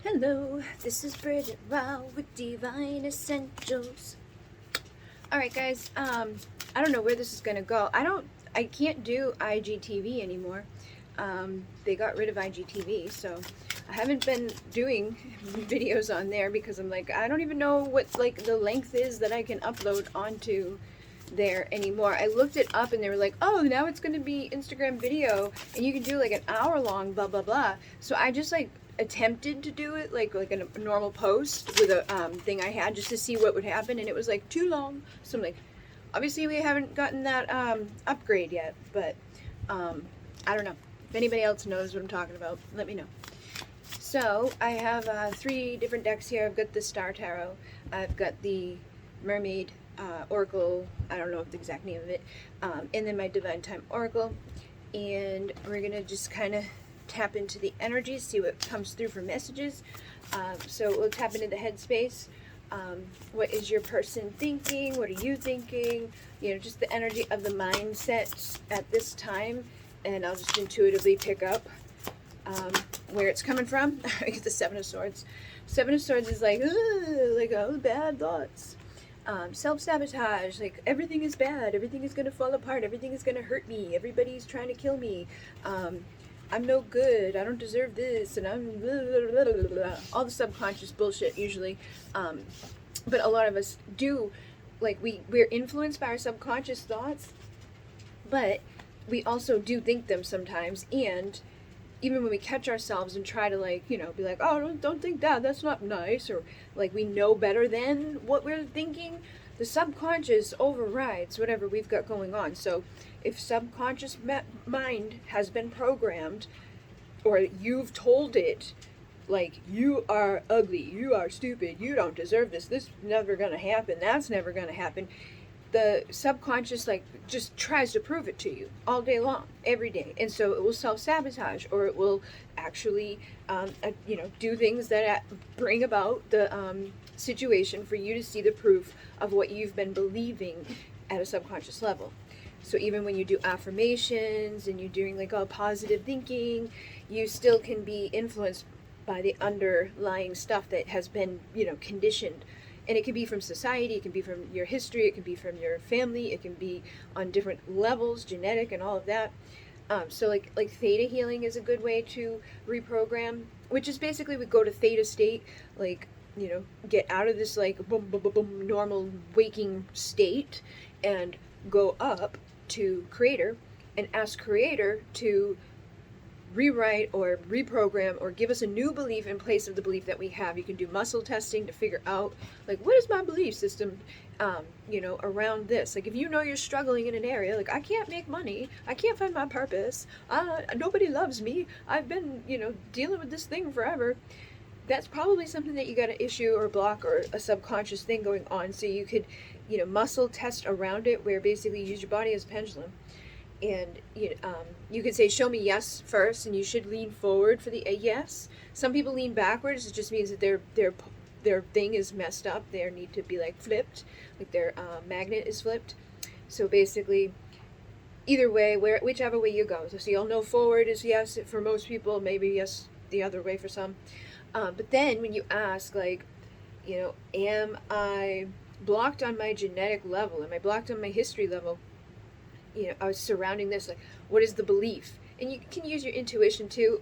Hello, this is Bridget. Wow, with Divine Essentials. All right, guys. I don't know where this is gonna go. I can't do IGTV anymore. They got rid of IGTV, so I haven't been doing videos on there because I'm like, I don't even know what like the length is that I can upload onto there anymore. I looked it up and they were like, oh, now it's going to be Instagram video and you can do like an hour long blah blah blah. So I just like attempted to do it like a normal post with a thing I had just to see what would happen, and it was like too long. So I'm like, obviously we haven't gotten that upgrade yet, but I don't know. If anybody else knows what I'm talking about, let me know. So I have 3 different decks here. I've got the Star Tarot, I've got the Mermaid Oracle, I don't know the exact name of it, and then my Divine Time Oracle, and we're going to just kind of tap into the energy, see what comes through for messages. So we'll tap into the headspace. What is your person thinking? What are you thinking? You know, just the energy of the mindset at this time, and I'll just intuitively pick up where it's coming from. I get the Seven of Swords. Seven of Swords is like oh, bad thoughts. Self-sabotage, like everything is bad, everything is going to fall apart, everything is going to hurt me, everybody's trying to kill me, I'm no good, I don't deserve this, and I'm blah, blah, blah, blah, blah. All the subconscious bullshit usually. But a lot of us do, like we're influenced by our subconscious thoughts, but we also do think them sometimes, and even when we catch ourselves and try to like, you know, be like, oh, don't think that, that's not nice, or like we know better than what we're thinking, the subconscious overrides whatever we've got going on. So if subconscious mind has been programmed, or you've told it, like, you are ugly, you are stupid, you don't deserve this is never gonna happen, that's never gonna happen, the subconscious like just tries to prove it to you all day long, every day, and so it will self-sabotage, or it will actually you know, do things that bring about the situation for you to see the proof of what you've been believing at a subconscious level. So even when you do affirmations and you're doing like all positive thinking, you still can be influenced by the underlying stuff that has been, you know, conditioned. And it can be from society, it can be from your history, it can be from your family, it can be on different levels, genetic and all of that. So like Theta Healing is a good way to reprogram, which is basically we go to Theta state, like, you know, get out of this like boom, boom, boom, boom, normal waking state and go up to Creator and ask Creator to rewrite or reprogram or give us a new belief in place of the belief that we have. You can do muscle testing to figure out like, what is my belief system, you know, around this. Like if you know you're struggling in an area, like I can't make money, I can't find my purpose, nobody loves me, I've been, you know, dealing with this thing forever, that's probably something that you got an issue or block or a subconscious thing going on. So you could, you know, muscle test around it, where basically you use your body as a pendulum. And you could say, show me yes first, and you should lean forward for the yes. Some people lean backwards. It just means that their thing is messed up. They need to be like flipped, like their magnet is flipped. So basically, either way, whichever way you go. So you'll know forward is yes for most people, maybe yes the other way for some. But then when you ask, like, you know, am I blocked on my genetic level? Am I blocked on my history level? You know, I was surrounding this, like, what is the belief? And you can use your intuition too.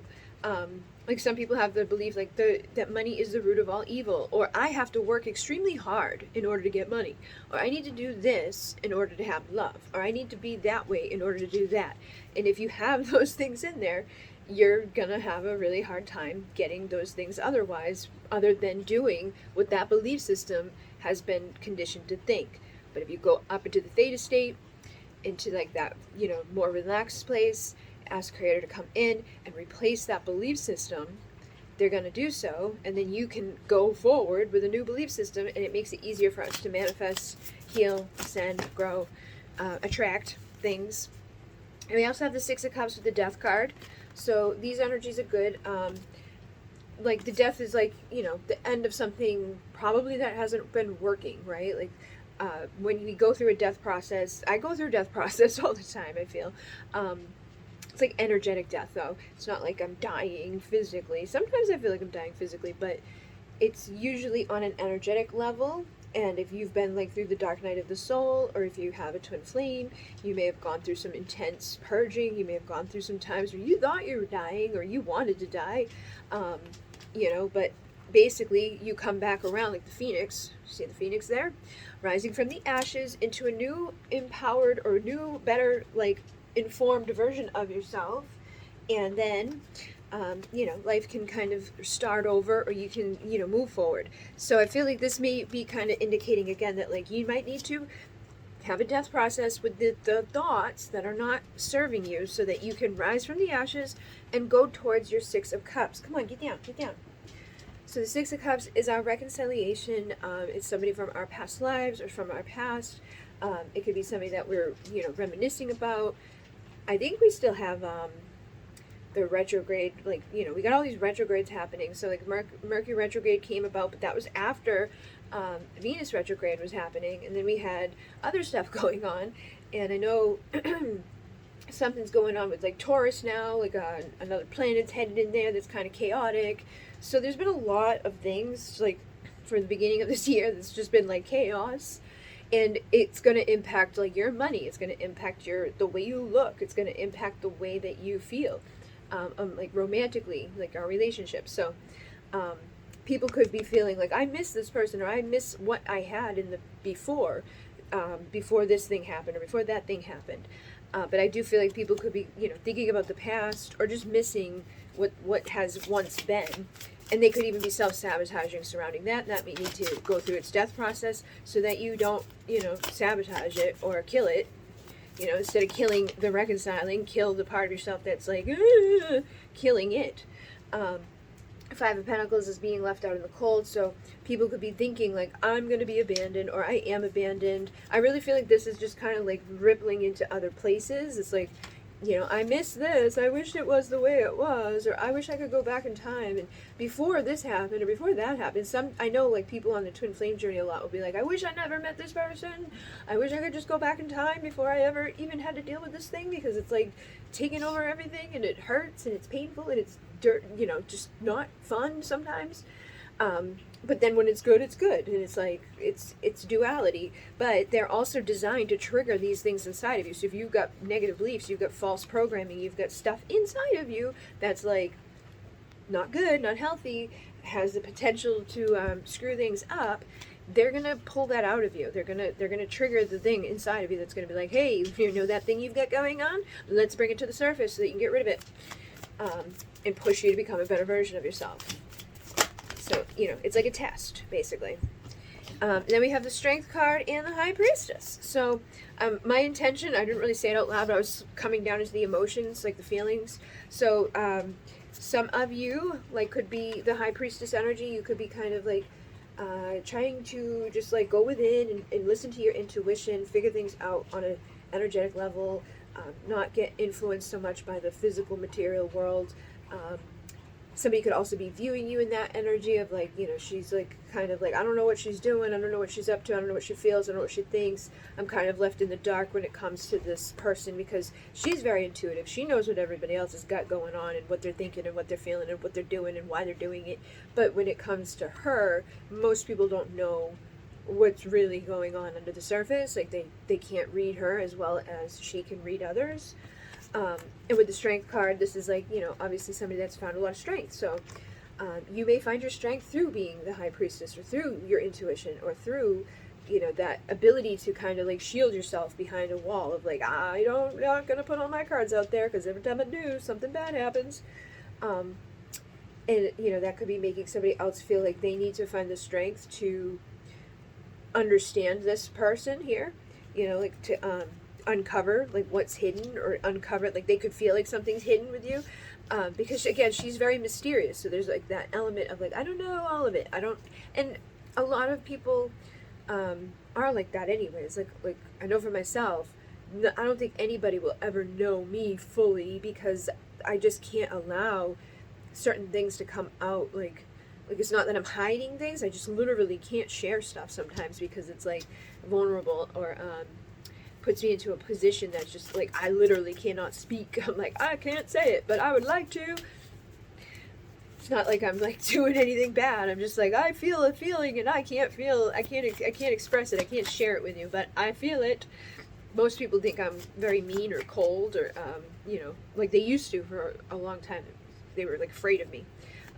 Like some people have the belief like that money is the root of all evil, or I have to work extremely hard in order to get money, or I need to do this in order to have love, or I need to be that way in order to do that. And if you have those things in there, you're gonna have a really hard time getting those things otherwise, other than doing what that belief system has been conditioned to think. But if you go up into the theta state, into like that, you know, more relaxed place, ask Creator to come in and replace that belief system, they're going to do so, and then you can go forward with a new belief system, and it makes it easier for us to manifest, heal, ascend, grow, attract things. And we also have the Six of Cups with the Death card. So these energies are good. Like the death is like, you know, the end of something probably that hasn't been working, right? Like when we go through a death process, I go through a death process all the time, I feel. It's like energetic death, though. It's not like I'm dying physically. Sometimes I feel like I'm dying physically, but it's usually on an energetic level. And if you've been like through the dark night of the soul, or if you have a twin flame, you may have gone through some intense purging. You may have gone through some times where you thought you were dying or you wanted to die, but basically you come back around like the phoenix. See the phoenix there? Rising from the ashes into a new empowered or new, better, like informed version of yourself. And then life can kind of start over, or you can, move forward. So I feel like this may be kind of indicating again that like you might need to have a death process with the thoughts that are not serving you, so that you can rise from the ashes and go towards your Six of Cups. Come on, get down, get down. So the Six of Cups is our reconciliation. It's somebody from our past lives or from our past. It could be somebody that we're, reminiscing about. I think we still have the retrograde, we got all these retrogrades happening. So like Mercury retrograde came about, but that was after Venus retrograde was happening, and then we had other stuff going on. And I know something's going on with like Taurus now, like another planet's headed in there that's kind of chaotic. So there's been a lot of things like for the beginning of this year that's just been like chaos. And it's going to impact like your money. It's going to impact the way you look. It's going to impact the way that you feel, like romantically, like our relationship. So people could be feeling like, I miss this person, or I miss what I had in the before this thing happened, or before that thing happened. But I do feel like people could be, thinking about the past, or just missing what has once been. And they could even be self-sabotaging surrounding that. That may need to go through its death process so that you don't, sabotage it or kill it. Instead of killing the reconciling, kill the part of yourself that's like, killing it. Five of Pentacles is being left out in the cold. So people could be thinking like, I'm going to be abandoned, or I am abandoned. I really feel like this is just kind of like rippling into other places. It's like, I miss this. I wish it was the way it was, or I wish I could go back in time. And before this happened, or before that happened, I know like people on the twin flame journey a lot will be like, I wish I never met this person. I wish I could just go back in time before I ever even had to deal with this thing, because it's like taking over everything, and it hurts, and it's painful, and it's dirt, just not fun sometimes. But then when it's good, and it's like, it's duality, but they're also designed to trigger these things inside of you. So if you've got negative beliefs, you've got false programming, you've got stuff inside of you that's like not good, not healthy, has the potential to screw things up, they're gonna pull that out of you. They're gonna trigger the thing inside of you that's gonna be like, hey, that thing you've got going on, let's bring it to the surface so that you can get rid of it, and push you to become a better version of yourself. So, it's like a test, basically. Then we have the Strength card and the High Priestess. So, my intention, I didn't really say it out loud, but I was coming down into the emotions, like the feelings. So, some of you, like, could be the High Priestess energy. You could be kind of, like, trying to just, like, go within and listen to your intuition, figure things out on an energetic level, not get influenced so much by the physical, material world. Somebody could also be viewing you in that energy of like, she's like kind of like, I don't know what she's doing, I don't know what she's up to, I don't know what she feels, I don't know what she thinks. I'm kind of left in the dark when it comes to this person, because she's very intuitive. She knows what everybody else has got going on, and what they're thinking, and what they're feeling, and what they're doing, and why they're doing it. But when it comes to her, most people don't know what's really going on under the surface. Like they can't read her as well as she can read others. And with the Strength card, this is like, obviously somebody that's found a lot of strength. So you may find your strength through being the High Priestess, or through your intuition, or through, that ability to kind of like shield yourself behind a wall of like, I'm not going to put all my cards out there, because every time I do, something bad happens. And, that could be making somebody else feel like they need to find the strength to understand this person here, like to, uncover like what's hidden, or uncover like they could feel like something's hidden with you, because again, she's very mysterious. So there's like that element of like, I don't know all of it, and a lot of people are like that anyways. Like I know for myself, I don't think anybody will ever know me fully, because I just can't allow certain things to come out. Like it's not that I'm hiding things, I just literally can't share stuff sometimes, because it's like vulnerable, or puts me into a position that's just like, I literally cannot speak. I'm like, I can't say it, but I would like to. It's not like I'm like doing anything bad. I'm just like, I feel a feeling and I can't express it. I can't share it with you, but I feel it. Most people think I'm very mean or cold or, you know, like they used to for a long time. They were like afraid of me.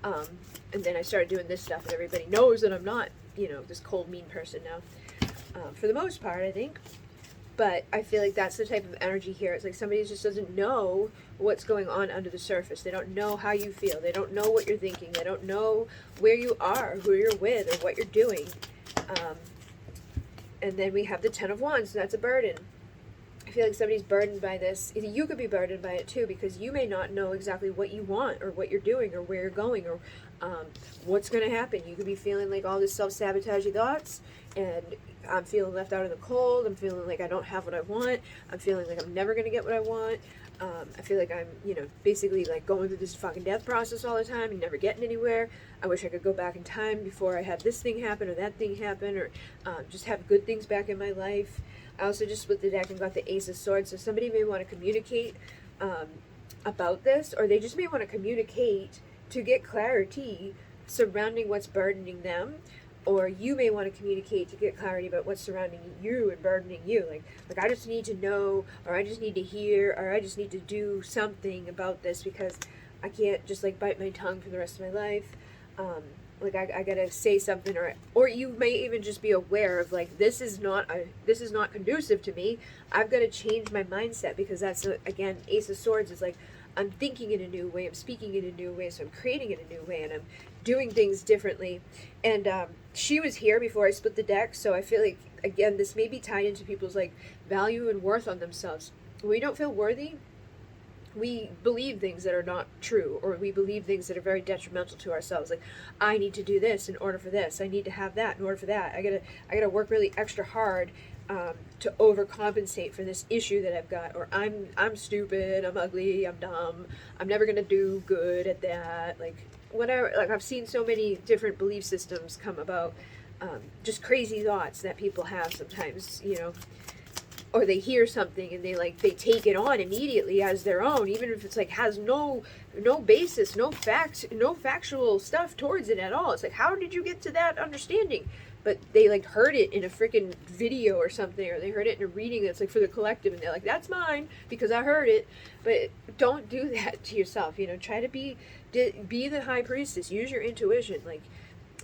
And then I started doing this stuff and everybody knows that I'm not, you know, this cold, mean person now. For the most part, I think. But I feel like that's the type of energy here. It's like somebody just doesn't know what's going on under the surface. They don't know how you feel. They don't know what you're thinking. They don't know where you are, who you're with, or what you're doing. And then we have the Ten of Wands, so that's a burden. I feel like somebody's burdened by this. You could be burdened by it too, because you may not know exactly what you want or what you're doing or where you're going or what's going to happen. You could be feeling like all this self-sabotaging thoughts, and I'm feeling left out in the cold. I'm feeling like I don't have what I want. I'm feeling like I'm never going to get what I want. I feel like I'm, you know, basically like going through this fucking death process all the time and never getting anywhere. I wish I could go back in time before I had this thing happen or that thing happen, or just have good things back in my life. I also just split the deck and got the Ace of Swords, so somebody may want to communicate about this, or they just may want to communicate to get clarity surrounding what's burdening them, or you may want to communicate to get clarity about what's surrounding you and burdening you. Like I just need to know, or I just need to hear, or I just need to do something about this because I can't just like bite my tongue for the rest of my life. Like I gotta say something, or you may even just be aware of like, this is not conducive to me. I've got to change my mindset, because that's again, Ace of Swords is like, I'm thinking in a new way, I'm speaking in a new way, so I'm creating in a new way, and I'm doing things differently. And she was here before I split the deck, so I feel like, again, this may be tied into people's like value and worth on themselves. When we don't feel worthy, we believe things that are not true, or we believe things that are very detrimental to ourselves. Like, I need to do this in order for this. I need to have that in order for that. I gotta work really extra hard to overcompensate for this issue that I've got. Or I'm stupid. I'm ugly. I'm dumb. I'm never gonna do good at that. Like whatever. Like I've seen so many different belief systems come about. Just crazy thoughts that people have sometimes. You know. Or they hear something and they take it on immediately as their own, even if it's like has no basis, no factual stuff towards it at all. It's like, how did you get to that understanding? But they like heard it in a freaking video or something, or they heard it in a reading that's like for the collective, and they're like, that's mine because I heard it. But don't do that to yourself. You know, try to be the high priestess. Use your intuition. Like,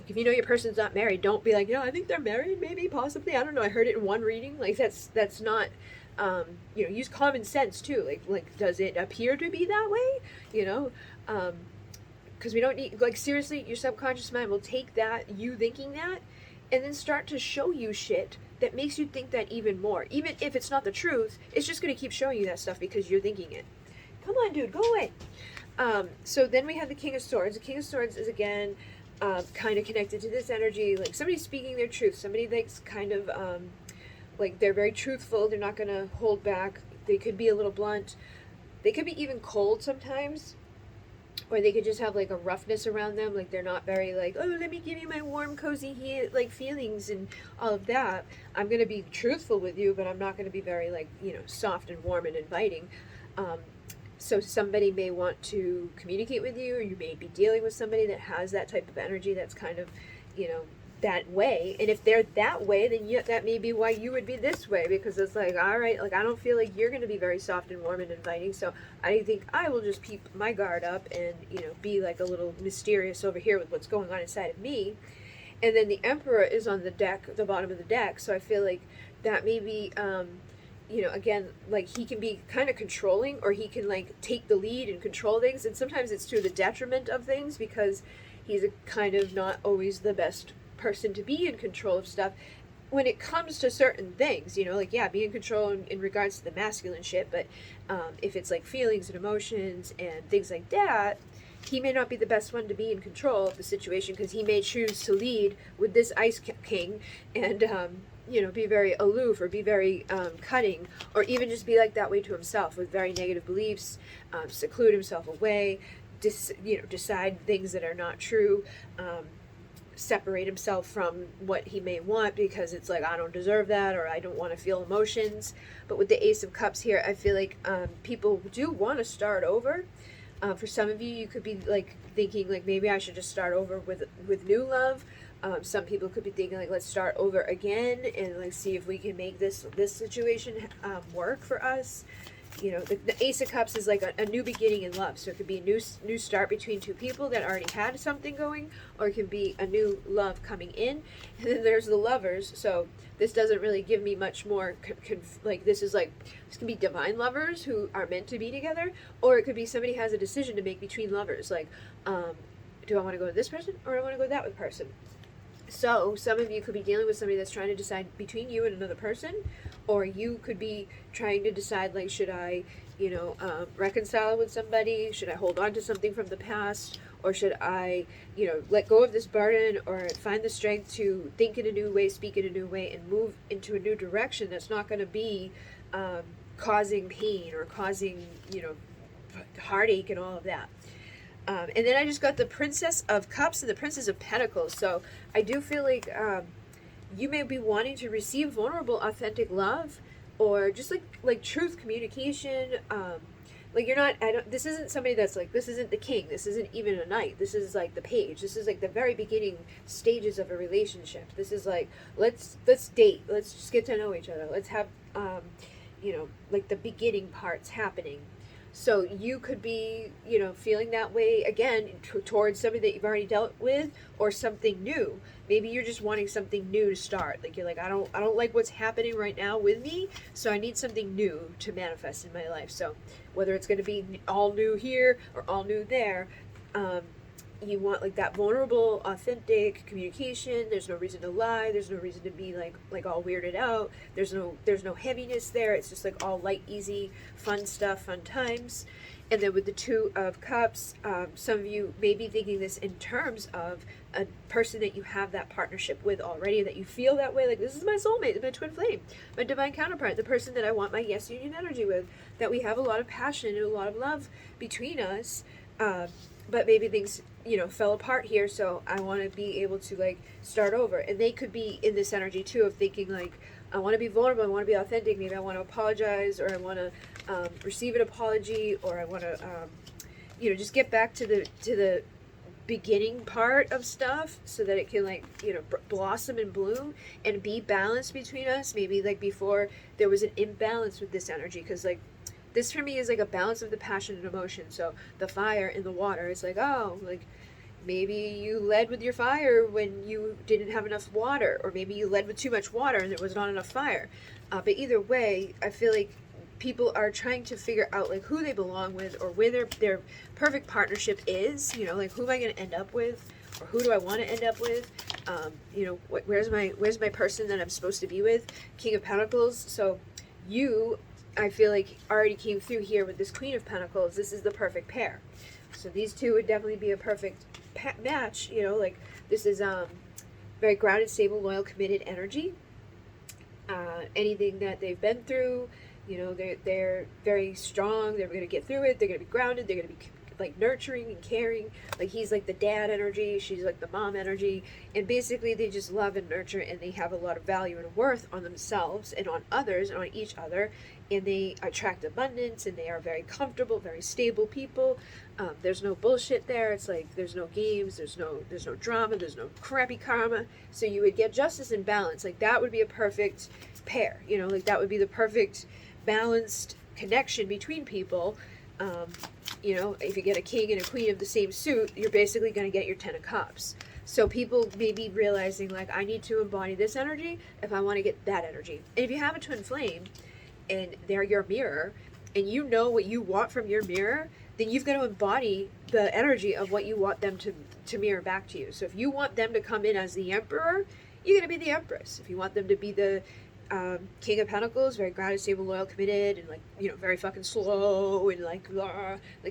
if you know your person's not married, don't be like, you know, I think they're married, maybe, possibly. I don't know. I heard it in one reading. Like, that's not, you know, use common sense too. Like, does it appear to be that way? You know, because we don't need, like, seriously, your subconscious mind will take that, you thinking that, and then start to show you shit that makes you think that even more. Even if it's not the truth, it's just going to keep showing you that stuff because you're thinking it. Come on, dude, go away. So then we have the King of Swords. The King of Swords is, again, kind of connected to this energy, like somebody speaking their truth, somebody that's kind of like they're very truthful, they're not going to hold back, they could be a little blunt, they could be even cold sometimes, or they could just have like a roughness around them, like they're not very like, oh, let me give you my warm cozy like feelings and all of that. I'm going to be truthful with you, but I'm not going to be very like, you know, soft and warm and inviting. So somebody may want to communicate with you, or you may be dealing with somebody that has that type of energy that's kind of, you know, that way. And if they're that way, then that may be why you would be this way, because it's like, all right, like I don't feel like you're going to be very soft and warm and inviting, so I think I will just keep my guard up and, you know, be like a little mysterious over here with what's going on inside of me. And then the Emperor is on the deck, the bottom of the deck, so I feel like that may be... you know, again, like he can be kind of controlling, or he can like take the lead and control things, and sometimes it's to the detriment of things because he's a kind of not always the best person to be in control of stuff when it comes to certain things, you know, like, yeah, be in control in regards to the masculine shit, but if it's like feelings and emotions and things like that, he may not be the best one to be in control of the situation, because he may choose to lead with this Ice King and you know, be very aloof, or be very cutting, or even just be like that way to himself with very negative beliefs, seclude himself away, you know, decide things that are not true. separate himself from what he may want because it's like, I don't deserve that, or I don't want to feel emotions. But with the Ace of Cups here, I feel like people do want to start over. For some of you, you could be like thinking like, maybe I should just start over with new love. Some people could be thinking like, let's start over again and like see if we can make this situation work for us. You know, the Ace of Cups is like a new beginning in love. So it could be a new start between two people that already had something going, or it could be a new love coming in. And then there's the Lovers. So this doesn't really give me much more, like this can be divine lovers who are meant to be together, or it could be somebody has a decision to make between lovers. Like, do I want to go with this person or do I want to go with that person? So some of you could be dealing with somebody that's trying to decide between you and another person, or you could be trying to decide like, should I, reconcile with somebody? Should I hold on to something from the past? Or should I, let go of this burden, or find the strength to think in a new way, speak in a new way, and move into a new direction that's not going to be causing pain or causing, heartache and all of that. And then I just got the Princess of Cups and the Princess of Pentacles. So I do feel like you may be wanting to receive vulnerable, authentic love, or just like truth communication. Like this isn't somebody that's like, this isn't the king. This isn't even a knight. This is like the page. This is like the very beginning stages of a relationship. This is like, let's date. Let's just get to know each other. Let's have, like the beginning parts happening. So you could be, feeling that way again towards somebody that you've already dealt with, or something new. Maybe you're just wanting something new to start. Like you're like, I don't like what's happening right now with me, so I need something new to manifest in my life. So whether it's going to be all new here or all new there, you want like that vulnerable, authentic communication. There's no reason to lie. There's no reason to be like all weirded out. There's no heaviness there. It's just like all light, easy, fun stuff, fun times. And then with the Two of Cups, some of you may be thinking this in terms of a person that you have that partnership with already, that you feel that way, like this is my soulmate, my twin flame, my divine counterpart, the person that I want my yes union energy with, that we have a lot of passion and a lot of love between us. But maybe things, fell apart here, so I want to be able to like start over. And they could be in this energy too of thinking like, I want to be vulnerable, I want to be authentic, maybe I want to apologize, or I want to receive an apology, or I want to, just get back to the beginning part of stuff so that it can like, blossom and bloom and be balanced between us. Maybe like before there was an imbalance with this energy, because like, this for me is like a balance of the passion and emotion. So the fire and the water, it's like, oh, like maybe you led with your fire when you didn't have enough water, or maybe you led with too much water and there was not enough fire. But either way, I feel like people are trying to figure out like who they belong with, or where their perfect partnership is, like who am I going to end up with, or who do I want to end up with? Where's my person that I'm supposed to be with? King of Pentacles. So I feel like already came through here with this Queen of Pentacles. This is the perfect pair. So these two would definitely be a perfect match. Like this is very grounded, stable, loyal, committed energy. Anything that they've been through, they're very strong. They're going to get through it. They're going to be grounded. They're going to be like nurturing and caring. Like he's like the dad energy, she's like the mom energy, and basically they just love and nurture, and they have a lot of value and worth on themselves and on others and on each other, and they attract abundance, and they are very comfortable, very stable people. There's no bullshit there. It's like there's no games, there's no drama, there's no crappy karma. So you would get justice and balance. Like that would be a perfect pair, like that would be the perfect balanced connection between people. If you get a king and a queen of the same suit, you're basically going to get your 10 of Cups. So people may be realizing like, I need to embody this energy if I want to get that energy. And if you have a twin flame and they're your mirror, and you know what you want from your mirror, then you've got to embody the energy of what you want them to mirror back to you. So if you want them to come in as the emperor, you're going to be the empress. If you want them to be the King of Pentacles, very grounded, stable, loyal, committed, and like, very fucking slow, and like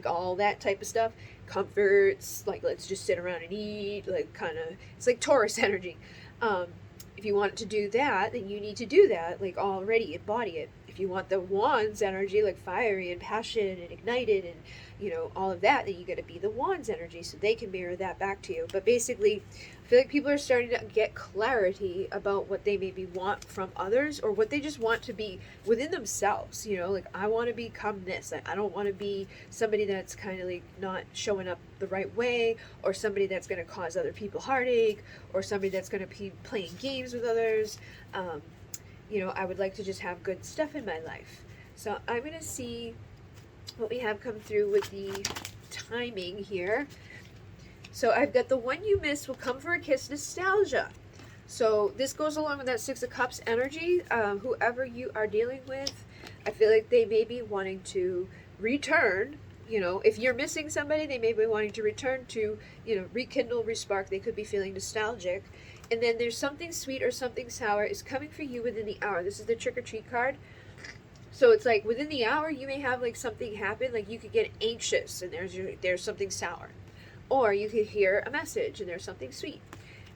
all that type of stuff. Comforts, like let's just sit around and eat, like kind of, it's like Taurus energy. If you want to do that, then you need to do that, like already embody it. If If you want the wands energy, like fiery and passion and ignited and, you know, all of that, then you got to be the wands energy so they can mirror that back to you. But basically, I feel like people are starting to get clarity about what they maybe want from others, or what they just want to be within themselves. You know, like, I want to become this. I don't want to be somebody that's kind of like not showing up the right way, or somebody that's going to cause other people heartache, or somebody that's going to be playing games with others. You know, I would like to just have good stuff in my life. So I'm going to see what we have come through with the timing here. So I've got the one you missed will come for a kiss nostalgia. So this goes along with that Six of Cups energy. Whoever you are dealing with, I feel like they may be wanting to return. You know, if you're missing somebody, they may be wanting to return to, you know, rekindle, respark. They could be feeling nostalgic. And then there's something sweet or something sour is coming for you within the hour. This is the trick or treat card. So it's like within the hour, you may have like something happen. Like you could get anxious and there's something sour. Or you could hear a message and there's something sweet.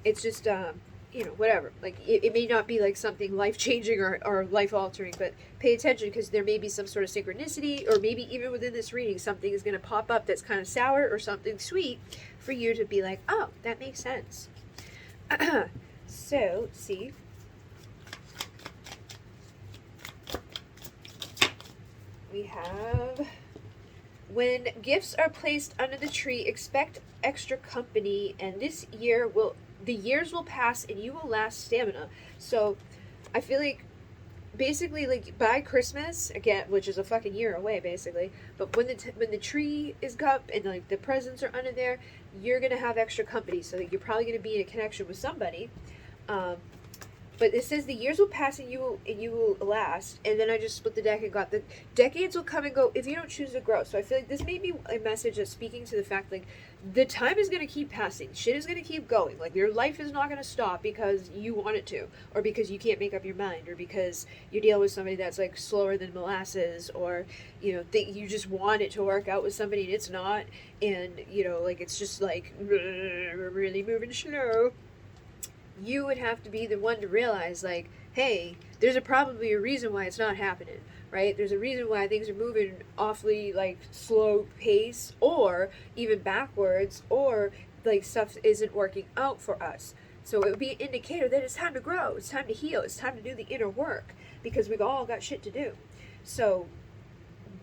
It's just, you know, whatever. Like it may not be like something life-changing or life-altering, but pay attention, because there may be some sort of synchronicity, or maybe even within this reading, something is going to pop up that's kind of sour or something sweet for you to be like, oh, that makes sense. So, let's see. We have, when gifts are placed under the tree, expect extra company, and the years will pass and you will last stamina. So I feel like basically, like, by Christmas, again, which is a fucking year away basically, but when the tree is up and like the presents are under there, you're gonna have extra company. So like, you're probably gonna be in a connection with somebody. But it says the years will pass and you will last. And then I just split the deck and got the decades will come and go if you don't choose to grow. So I feel like this may be a message that's speaking to the fact, like, the time is going to keep passing. Shit is going to keep going. Like, your life is not going to stop because you want it to, or because you can't make up your mind, or because you deal with somebody that's like slower than molasses, or, you know, you just want it to work out with somebody and it's not. And, you know, like, it's just like really moving slow. You would have to be the one to realize, like, hey, there's probably a reason why it's not happening, right? There's a reason why things are moving awfully, like, slow pace, or even backwards, or, like, stuff isn't working out for us. So it would be an indicator that it's time to grow, it's time to heal, it's time to do the inner work, because we've all got shit to do. So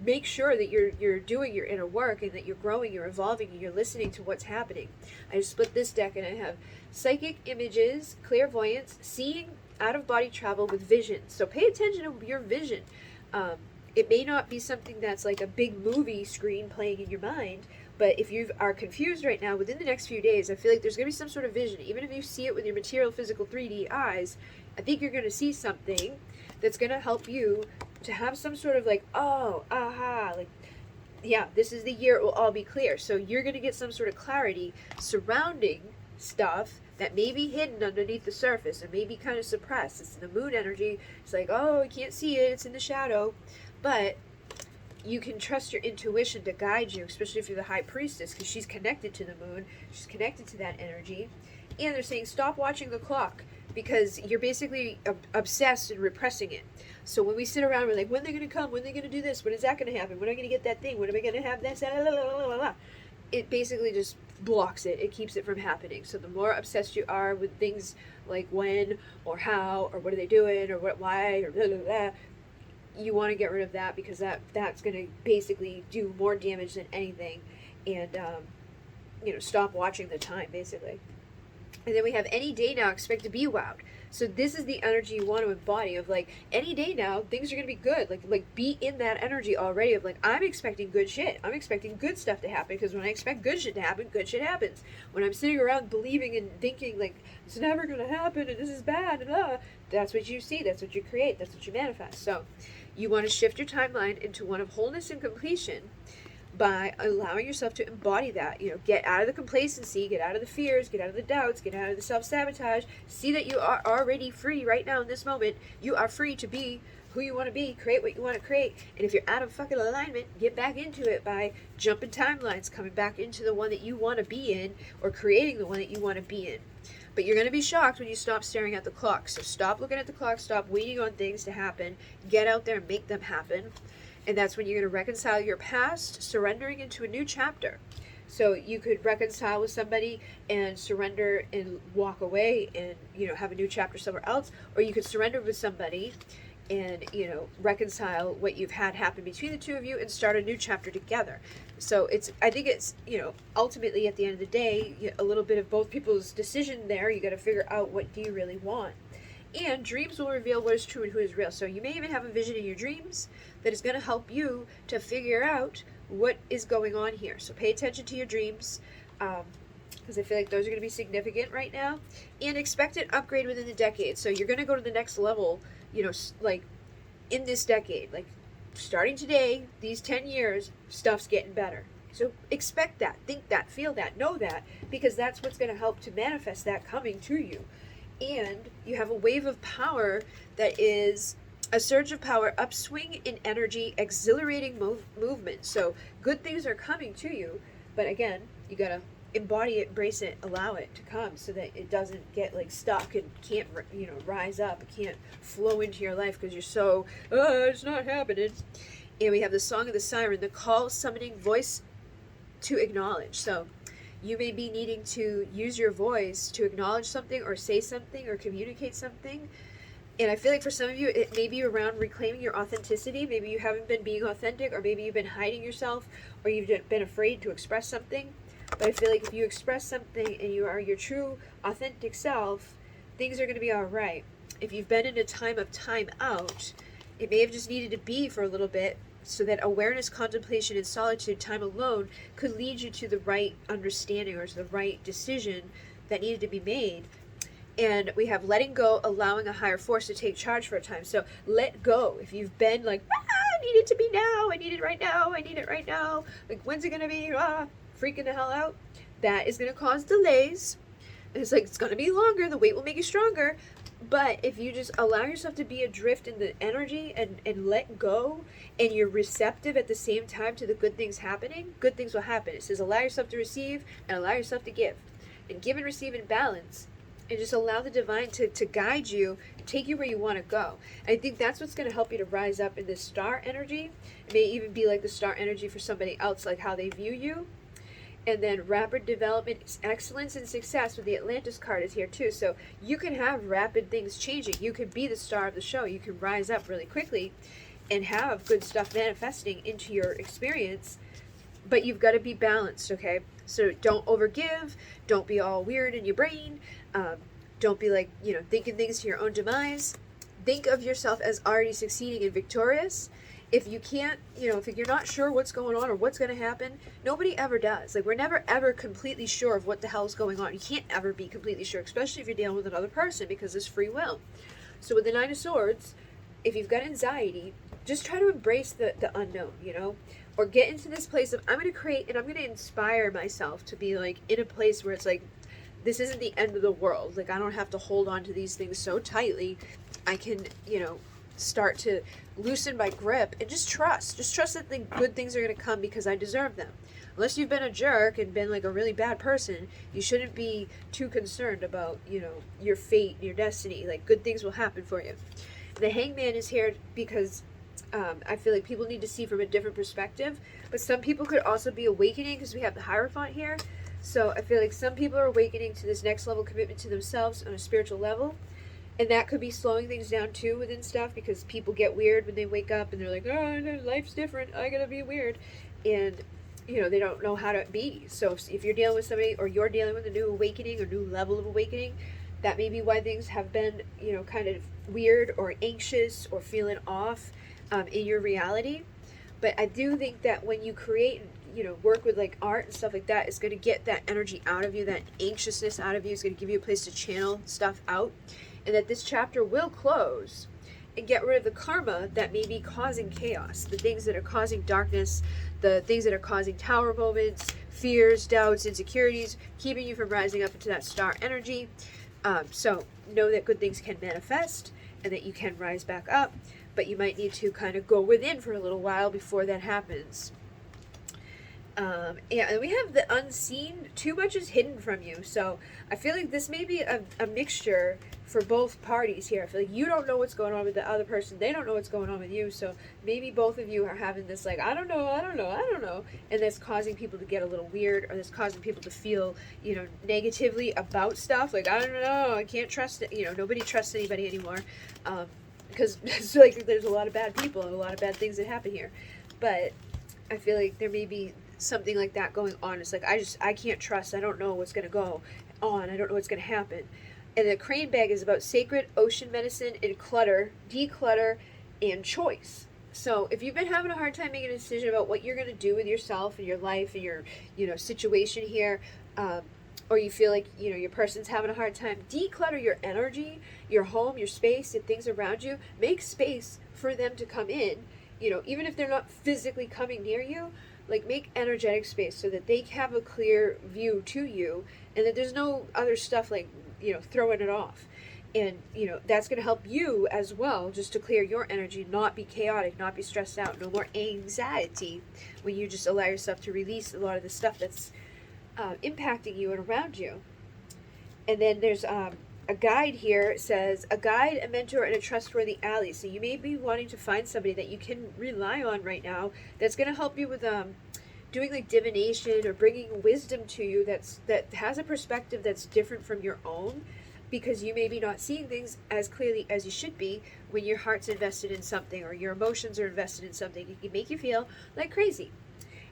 make sure that you're doing your inner work, and that you're growing, you're evolving, and you're listening to what's happening. I just split this deck and I have psychic images, clairvoyance, seeing, out-of-body travel with vision. So pay attention to your vision. It may not be something that's like a big movie screen playing in your mind, but if you are confused right now, within the next few days, I feel like there's going to be some sort of vision. Even if you see it with your material, physical, 3D eyes, I think you're going to see something that's going to help you to have some sort of like, oh, aha, like, yeah, this is the year it will all be clear. So you're going to get some sort of clarity surrounding stuff that may be hidden underneath the surface and may be kind of suppressed. It's the moon energy. It's like, oh, I can't see it, it's in the shadow. But you can trust your intuition to guide you, especially if you're the high priestess, because she's connected to the moon, she's connected to that energy. And they're saying, stop watching the clock, because you're basically obsessed and repressing it. So when we sit around, we're like, when are they going to come? When are they going to do this? When is that going to happen? When am I going to get that thing? When am I going to have this? It basically just blocks it. It keeps it from happening. So the more obsessed you are with things like when or how or what are they doing or what, why, or blah, blah, blah, you want to get rid of that, because that's going to basically do more damage than anything. And, you know, stop watching the time, basically. And then we have any day now, expect to be wowed. So this is the energy you want to embody, of like, any day now, things are going to be good. Like be in that energy already of like, I'm expecting good shit. I'm expecting good stuff to happen, because when I expect good shit to happen, good shit happens. When I'm sitting around believing and thinking like, it's never going to happen and this is bad, and that's what you see, that's what you create, that's what you manifest. So you want to shift your timeline into one of wholeness and completion, by allowing yourself to embody that. You know, get out of the complacency, get out of the fears, get out of the doubts, get out of the self-sabotage. See that you are already free right now in this moment. You are free to be who you want to be, create what you want to create. And if you're out of fucking alignment, get back into it by jumping timelines, coming back into the one that you want to be in, or creating the one that you want to be in. But you're going to be shocked when you stop staring at the clock. So stop looking at the clock, stop waiting on things to happen, get out there and make them happen. And that's when you're going to reconcile your past, surrendering into a new chapter. So you could reconcile with somebody and surrender and walk away and, have a new chapter somewhere else. Or you could surrender with somebody and, reconcile what you've had happen between the two of you and start a new chapter together. So I think it's, ultimately at the end of the day, a little bit of both people's decision there. You got to figure out, what do you really want? And dreams will reveal what is true and who is real. So you may even have a vision in your dreams that is going to help you to figure out what is going on here. So pay attention to your dreams, because I feel like those are going to be significant right now. And expect an upgrade within the decade. So you're going to go to the next level, like in this decade. Like starting today, these 10 years, stuff's getting better. So expect that, think that, feel that, know that, because that's what's going to help to manifest that coming to you. And you have a wave of power that is a surge of power, upswing in energy, exhilarating movement. So good things are coming to you, but again, you gotta embody it, embrace it, allow it to come, so that it doesn't get like stuck and can't, rise up. It can't flow into your life because you're so, it's not happening. And we have the song of the Siren, the call summoning voice to acknowledge. So you may be needing to use your voice to acknowledge something or say something or communicate something. And I feel like for some of you, it may be around reclaiming your authenticity. Maybe you haven't been being authentic, or maybe you've been hiding yourself, or you've been afraid to express something. But I feel like if you express something and you are your true, authentic self, things are going to be all right. If you've been in a time of time out, it may have just needed to be for a little bit, so that awareness, contemplation, and solitude, time alone, could lead you to the right understanding or to the right decision that needed to be made. And we have letting go, allowing a higher force to take charge for a time. So let go. If you've been like, I need it to be now, I need it right now, I need it right now, like when's it going to be, freaking the hell out, that is going to cause delays. And it's like, it's going to be longer, the wait will make you stronger. But if you just allow yourself to be adrift in the energy and let go, and you're receptive at the same time to the good things happening, good things will happen. It says allow yourself to receive and allow yourself to give. And give and receive in balance. And just allow the divine to guide you, take you where you want to go. And I think that's what's going to help you to rise up in this star energy. It may even be like the star energy for somebody else, like how they view you. And then rapid development, excellence, and success with the Atlantis card is here too. So you can have rapid things changing. You can be the star of the show. You can rise up really quickly and have good stuff manifesting into your experience. But you've got to be balanced, okay? So don't overgive. Don't be all weird in your brain. Don't be like, thinking things to your own demise. Think of yourself as already succeeding and victorious. If you can't, if you're not sure what's going on or what's going to happen, nobody ever does. Like, we're never ever completely sure of what the hell's going on. You can't ever be completely sure, especially if you're dealing with another person, because there's free will. So with the Nine of Swords, if you've got anxiety, just try to embrace the unknown, or get into this place of, I'm going to create and I'm going to inspire myself to be like in a place where it's like, this isn't the end of the world. Like, I don't have to hold on to these things so tightly. I can, start to loosen my grip and just trust that the good things are going to come because I deserve them. Unless you've been a jerk and been like a really bad person, you shouldn't be too concerned about, your fate, your destiny. Like, good things will happen for you. The Hangman is here because I feel like people need to see from a different perspective, but some people could also be awakening because we have the Hierophant here. So I feel like some people are awakening to this next level commitment to themselves on a spiritual level. And that could be slowing things down too within stuff, because people get weird when they wake up and they're like, oh, life's different, I gotta be weird. And, they don't know how to be. So if you're dealing with somebody, or you're dealing with a new awakening or new level of awakening, that may be why things have been, kind of weird or anxious or feeling off in your reality. But I do think that when you create, work with like art and stuff like that, it's going to get that energy out of you, that anxiousness out of you. It's going to give you a place to channel stuff out. And that this chapter will close and get rid of the karma that may be causing chaos, the things that are causing darkness, the things that are causing tower moments, fears, doubts, insecurities, keeping you from rising up into that star energy. So know that good things can manifest and that you can rise back up. but you might need to kind of go within for a little while before that happens. And we have the unseen. Too much is hidden from you. So I feel like this may be a mixture for both parties here. I feel like you don't know what's going on with the other person. They don't know what's going on with you. So maybe both of you are having this like, I don't know. And that's causing people to get a little weird, or that's causing people to feel, negatively about stuff. Like, I don't know, I can't trust it. Nobody trusts anybody anymore. Because it's like there's a lot of bad people and a lot of bad things that happen here. But I feel like there may be something like that going on. It's like, I can't trust. I don't know what's going to go on. I don't know what's going to happen. And the crane bag is about sacred ocean medicine and clutter, declutter, and choice. So if you've been having a hard time making a decision about what you're going to do with yourself and your life and your, situation here, or you feel like, your person's having a hard time, declutter your energy, your home, your space, and things around you. Make space for them to come in, even if they're not physically coming near you. Like, make energetic space so that they have a clear view to you, and that there's no other stuff like, throwing it off. And, that's going to help you as well, just to clear your energy, not be chaotic, not be stressed out, no more anxiety when you just allow yourself to release a lot of the stuff that's impacting you and around you. And then there's a guide here. It says, a guide, a mentor, and a trustworthy ally. So you may be wanting to find somebody that you can rely on right now that's going to help you with doing like divination or bringing wisdom to you that has a perspective that's different from your own, because you may be not seeing things as clearly as you should be when your heart's invested in something or your emotions are invested in something. It can make you feel like crazy.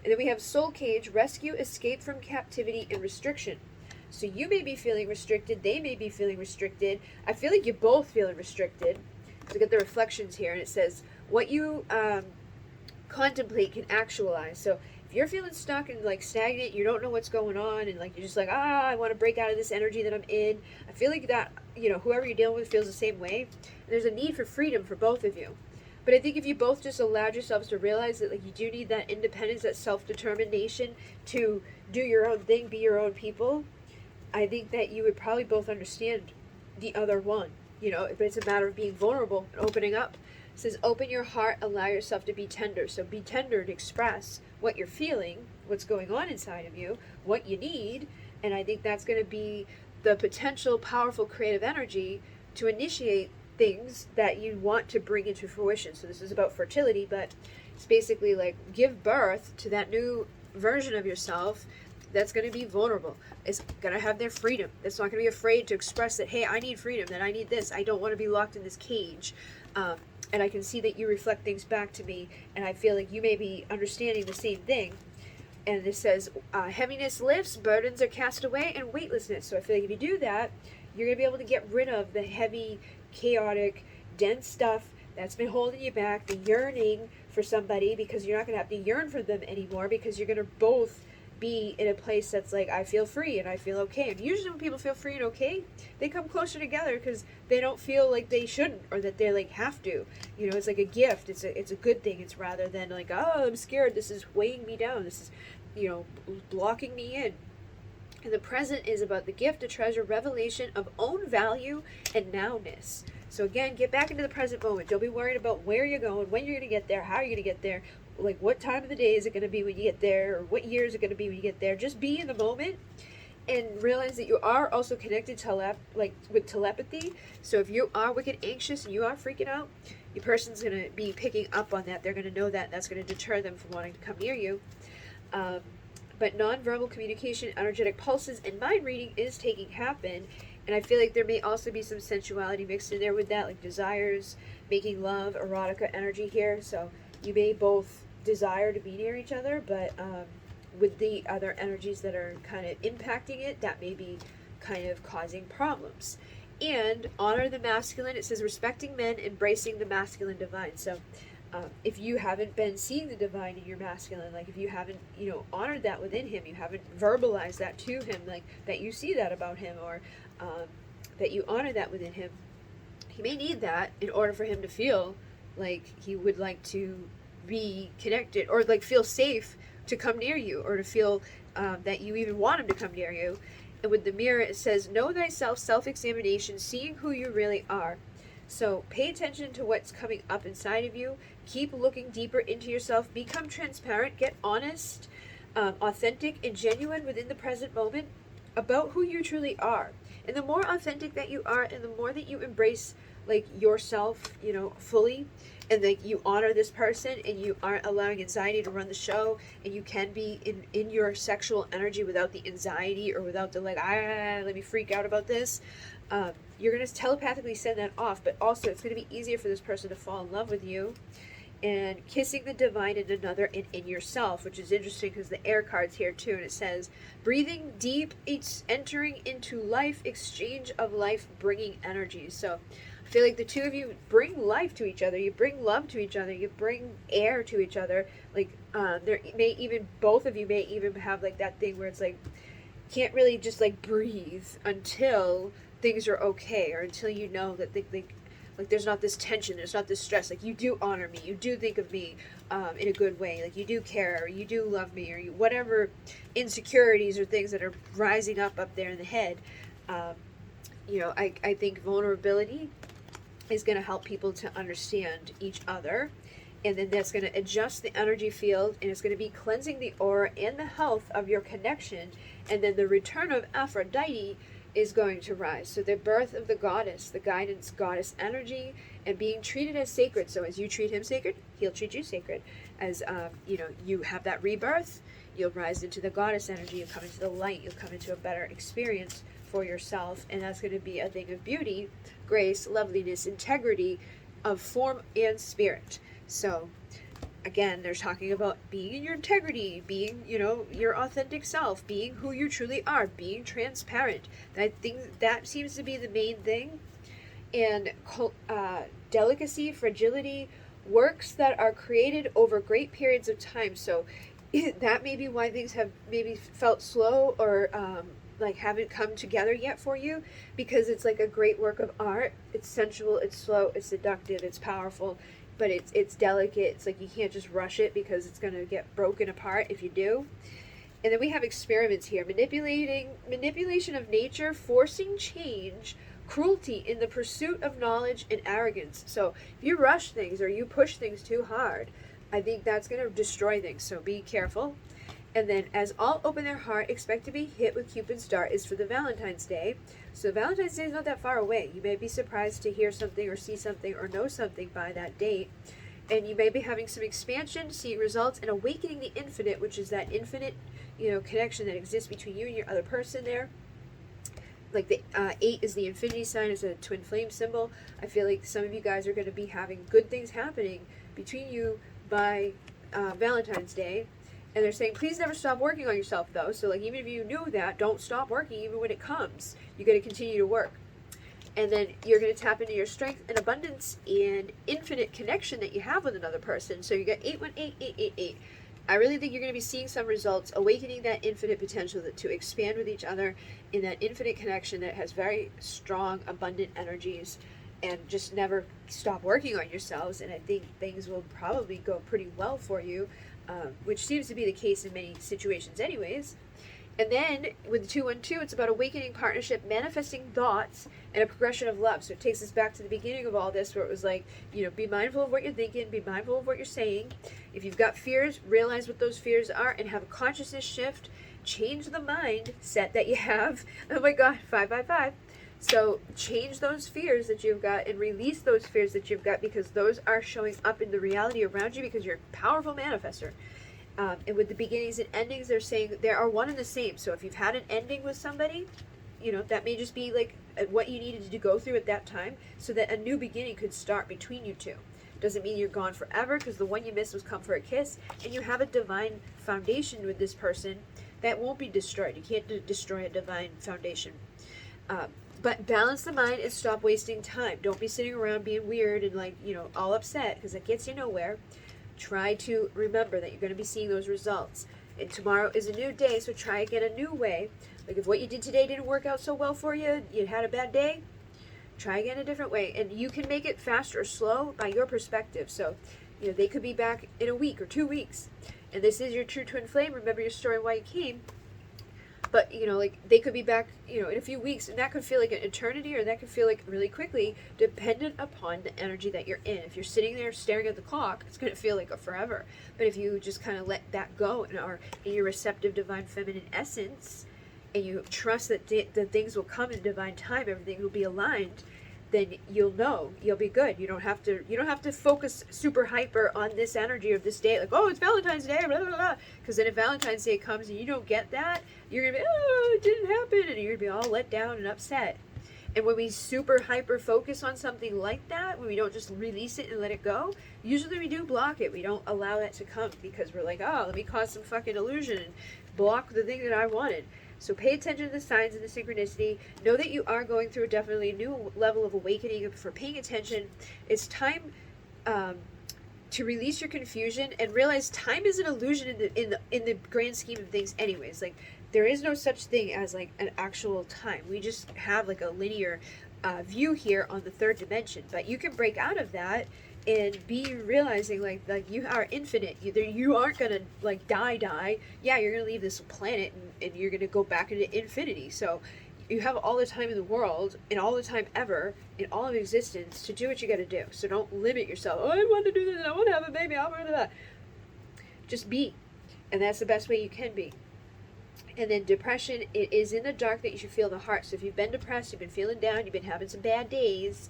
And then we have soul cage, rescue, escape from captivity, and restriction. So you may be feeling restricted, they may be feeling restricted. I feel like you're both feeling restricted. Look at the reflections here, and it says, what you contemplate can actualize. So if you're feeling stuck and like stagnant, you don't know what's going on, and like you're just like, I want to break out of this energy that I'm in. I feel like that, whoever you're dealing with feels the same way. And there's a need for freedom for both of you. But I think if you both just allowed yourselves to realize that like you do need that independence, that self-determination to do your own thing, be your own people, I think that you would probably both understand the other one, but it's a matter of being vulnerable and opening up. It says, open your heart, allow yourself to be tender. So be tender to express what you're feeling, what's going on inside of you, what you need. And I think that's going to be the potential powerful creative energy to initiate things that you want to bring into fruition. So this is about fertility, but it's basically like give birth to that new version of yourself that's going to be vulnerable. It's going to have their freedom. It's not going to be afraid to express that, hey, I need freedom, that I need this. I don't want to be locked in this cage. And I can see that you reflect things back to me, and I feel like you may be understanding the same thing. And it says, heaviness lifts, burdens are cast away, and weightlessness. So I feel like if you do that, you're going to be able to get rid of the heavy, chaotic, dense stuff that's been holding you back, the yearning for somebody, because you're not going to have to yearn for them anymore, because you're going to both be in a place that's like, I feel free and I feel okay. And usually when people feel free and okay, they come closer together because they don't feel like they shouldn't, or that they like have to. It's like a gift. It's a good thing. It's rather than like, oh, I'm scared, this is weighing me down, this is blocking me in. And the present is about the gift, a treasure, revelation of own value and nowness. So again, get back into the present moment. Don't be worried about where you're going, when you're going to get there, how you're going to get there, like what time of the day is it going to be when you get there, or what year is it going to be when you get there. Just be in the moment and realize that you are also connected with telepathy. So if you are wicked anxious and you are freaking out, your person's going to be picking up on that. They're going to know that, and that's going to deter them from wanting to come near you. But nonverbal communication, energetic pulses, and mind reading is taking happen. And I feel like there may also be some sensuality mixed in there with that, like desires, making love, erotica energy here. So you may both desire to be near each other, but with the other energies that are kind of impacting it, that may be kind of causing problems. And honor the masculine. It says respecting men, embracing the masculine divine. So if you haven't been seeing the divine in your masculine, like if you haven't, honored that within him, you haven't verbalized that to him, like that you see that about him, or that you honor that within him, he may need that in order for him to feel like he would like to be connected, or like feel safe to come near you, or to feel that you even want him to come near you. And with the mirror, it says, know thyself, self-examination, seeing who you really are. So pay attention to what's coming up inside of you. Keep looking deeper into yourself. Become transparent. Get honest, authentic, and genuine within the present moment about who you truly are. And the more authentic that you are, and the more that you embrace like yourself, you know, fully, and that you honor this person, and you aren't allowing anxiety to run the show, and you can be in your sexual energy without the anxiety or without the like, let me freak out about this. You're going to telepathically send that off, but also it's going to be easier for this person to fall in love with you. And kissing the divine in another and in yourself, which is interesting because the air card's here too, and it says breathing deep, it's entering into life, exchange of life, bringing energy. So I feel like the two of you bring life to each other, you bring love to each other, you bring air to each other. Like there may even, both of you may even have like that thing where it's like can't really just like breathe until things are okay, or until you know that like there's not this tension, there's not this stress. Like you do honor me, you do think of me in a good way, like you do care, or you do love me, or you, whatever insecurities or things that are rising up there in the head. You know, I think vulnerability is going to help people to understand each other, and then that's going to adjust the energy field, and it's going to be cleansing the aura and the health of your connection, and then the return of Aphrodite is going to rise. So the birth of the goddess, the guidance goddess energy, and being treated as sacred. So as you treat him sacred, he'll treat you sacred. As you know, you have that rebirth, you'll rise into the goddess energy, you'll come into the light, you'll come into a better experience for yourself, and that's going to be a thing of beauty, grace, loveliness, integrity of form and spirit. So again, they're talking about being in your integrity, being, you know, your authentic self, being who you truly are, being transparent. That seems to be the main thing. And delicacy, fragility, works that are created over great periods of time. So that may be why things have maybe felt slow, or like haven't come together yet for you, because it's like a great work of art. It's sensual, it's slow, it's seductive, it's powerful, but it's delicate. It's like you can't just rush it, because it's going to get broken apart if you do. And then we have experiments here: manipulation of nature, forcing change, cruelty in the pursuit of knowledge, and arrogance. So if you rush things or you push things too hard, I think that's going to destroy things. So be careful. And then, as all open their heart, expect to be hit with Cupid's dart, is for the Valentine's Day. So Valentine's Day is not that far away. You may be surprised to hear something or see something or know something by that date. And you may be having some expansion, seeing results, and awakening the infinite, which is that infinite, you know, connection that exists between you and your other person there. Like the 8 is the infinity sign, is a twin flame symbol. I feel like some of you guys are going to be having good things happening between you by Valentine's Day. And they're saying, please never stop working on yourself, though. So, like, even if you knew that, don't stop working even when it comes. You got to continue to work. And then you're going to tap into your strength and abundance and infinite connection that you have with another person. So you got 818888. I really think you're going to be seeing some results, awakening that infinite potential to expand with each other in that infinite connection that has very strong, abundant energies. And just never stop working on yourselves. And I think things will probably go pretty well for you. Which seems to be the case in many situations anyways. And then with the 212, it's about awakening partnership, manifesting thoughts, and a progression of love. So it takes us back to the beginning of all this, where it was like, you know, be mindful of what you're thinking, be mindful of what you're saying. If you've got fears, realize what those fears are and have a consciousness shift. Change the mindset that you have. Oh my God, 555. So change those fears that you've got and release those fears that you've got, because those are showing up in the reality around you, because you're a powerful manifester. And with the beginnings and endings, they're saying they are one and the same. So if you've had an ending with somebody, you know, that may just be like what you needed to go through at that time, so that a new beginning could start between you two. Doesn't mean you're gone forever, because the one you missed was come for a kiss, and you have a divine foundation with this person that won't be destroyed. You can't destroy a divine foundation. But balance the mind and stop wasting time. Don't be sitting around being weird and like, you know, all upset, because it gets you nowhere. Try to remember that you're going to be seeing those results. And tomorrow is a new day, so try again a new way. Like if what you did today didn't work out so well for you, you had a bad day, try again a different way. And you can make it fast or slow by your perspective. So, you know, they could be back in a week or 2 weeks. And this is your true twin flame. Remember your story, why you came. But, you know, like, they could be back, you know, in a few weeks, and that could feel like an eternity, or that could feel like really quickly, dependent upon the energy that you're in. If you're sitting there staring at the clock, it's going to feel like a forever. But if you just kind of let that go and are in your receptive divine feminine essence, and you trust that that things will come in divine time, everything will be aligned, then you'll know, you'll be good. You don't have to focus super hyper on this energy of this day, like, oh, it's Valentine's Day, blah, blah, blah. Because then if Valentine's Day comes and you don't get that, you're gonna be, oh, it didn't happen, and you're gonna be all let down and upset. And when we super hyper focus on something like that, when we don't just release it and let it go, usually we do block it. We don't allow that to come, because we're like, oh, let me cause some fucking illusion and block the thing that I wanted. So pay attention to the signs and the synchronicity. Know that you are going through definitely a new level of awakening. For paying attention, it's time to release your confusion and realize time is an illusion in the grand scheme of things. Anyways, like, there is no such thing as like an actual time. We just have like a linear view here on the third dimension. But you can break out of that and be realizing like you are infinite. You aren't gonna like die. Yeah, you're gonna leave this planet and you're gonna go back into infinity. So you have all the time in the world and all the time ever in all of existence to do what you gotta do. So don't limit yourself. Oh, I want to do this, I want to have a baby, I want to that. Just be. And that's the best way you can be. And then depression, it is in the dark that you should feel the heart. So if you've been depressed, you've been feeling down, you've been having some bad days,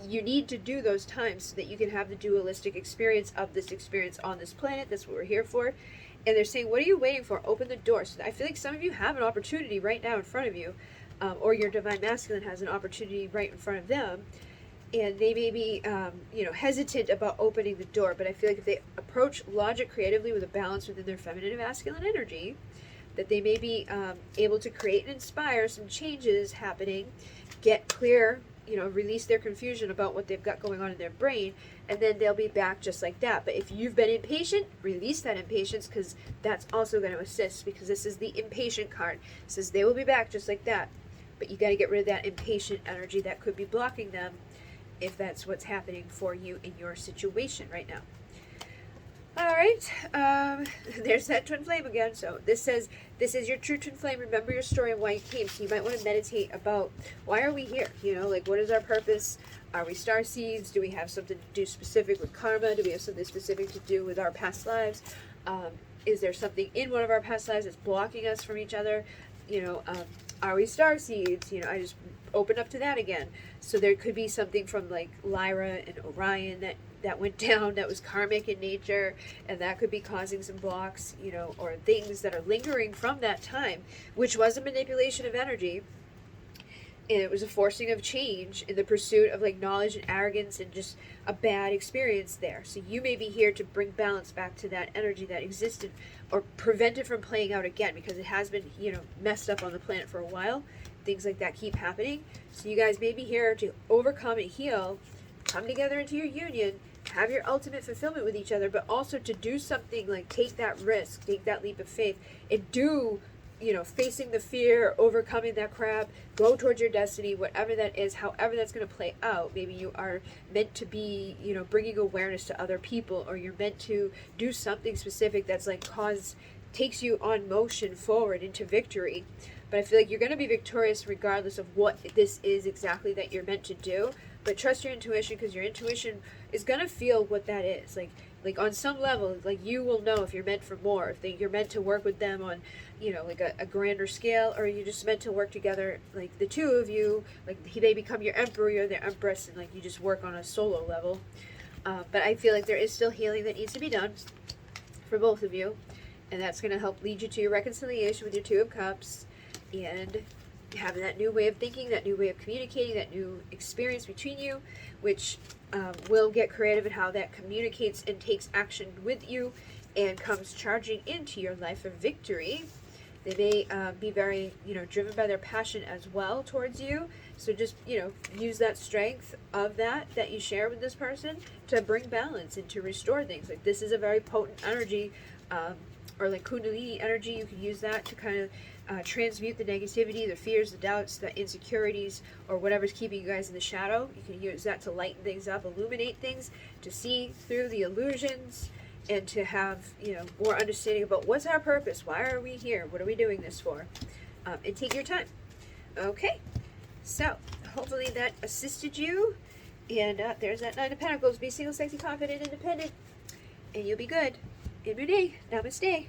you need to do those times so that you can have the dualistic experience of this experience on this planet. That's what we're here for. And they're saying, what are you waiting for? Open the door. So I feel like some of you have an opportunity right now in front of you, or your divine masculine has an opportunity right in front of them, and they may be hesitant about opening the door. But I feel like if they approach logic creatively with a balance within their feminine and masculine energy, that they may be able to create and inspire some changes happening, get clear, release their confusion about what they've got going on in their brain, and then they'll be back just like that. But if you've been impatient, release that impatience, because that's also going to assist, because this is the impatient card. It says they will be back just like that. But you got to get rid of that impatient energy that could be blocking them, if that's what's happening for you in your situation right now. All right, there's that twin flame again. So this says, this is your true twin flame. Remember your story and why you came. So you might want to meditate about, why are we here? Like, what is our purpose? Are we star seeds? Do we have something to do specific with karma? Do we have something specific to do with our past lives? Is there something in one of our past lives that's blocking us from each other? Are we star seeds? I just opened up to that again. So there could be something from like Lyra and Orion that went down that was karmic in nature, and that could be causing some blocks, or things that are lingering from that time, which was a manipulation of energy, and it was a forcing of change in the pursuit of like knowledge and arrogance and just a bad experience there. So you may be here to bring balance back to that energy that existed, or prevent it from playing out again, because it has been messed up on the planet for a while. Things like that keep happening. So you guys may be here to overcome and heal, come together into your union, have your ultimate fulfillment with each other, but also to do something like take that risk, take that leap of faith, and do, facing the fear, overcoming that crap, go towards your destiny, whatever that is, however that's going to play out. Maybe you are meant to be, bringing awareness to other people, or you're meant to do something specific that's like takes you on motion forward into victory. But I feel like you're going to be victorious regardless of what this is exactly that you're meant to do. But trust your intuition, because your intuition is going to feel what that is. Like on some level, like you will know if you're meant for more, if you're meant to work with them on, like a grander scale, or you're just meant to work together, like the two of you, like they become your emperor, you're their empress, and like you just work on a solo level. But I feel like there is still healing that needs to be done for both of you. And that's going to help lead you to your reconciliation with your Two of Cups, and having that new way of thinking, that new way of communicating, that new experience between you, which will get creative in how that communicates and takes action with you and comes charging into your life of victory. They may be very, driven by their passion as well towards you. So just, use that strength of that you share with this person to bring balance and to restore things. Like, this is a very potent energy, or like Kundalini energy. You can use that to kind of transmute the negativity, the fears, the doubts, the insecurities, or whatever's keeping you guys in the shadow. You can use that to lighten things up, illuminate things, to see through the illusions, and to have, more understanding about what's our purpose, why are we here, what are we doing this for. and take your time. Okay, so hopefully that assisted you. And there's that Nine of Pentacles. Be single, sexy, confident, independent, and you'll be good. In your day. Namaste.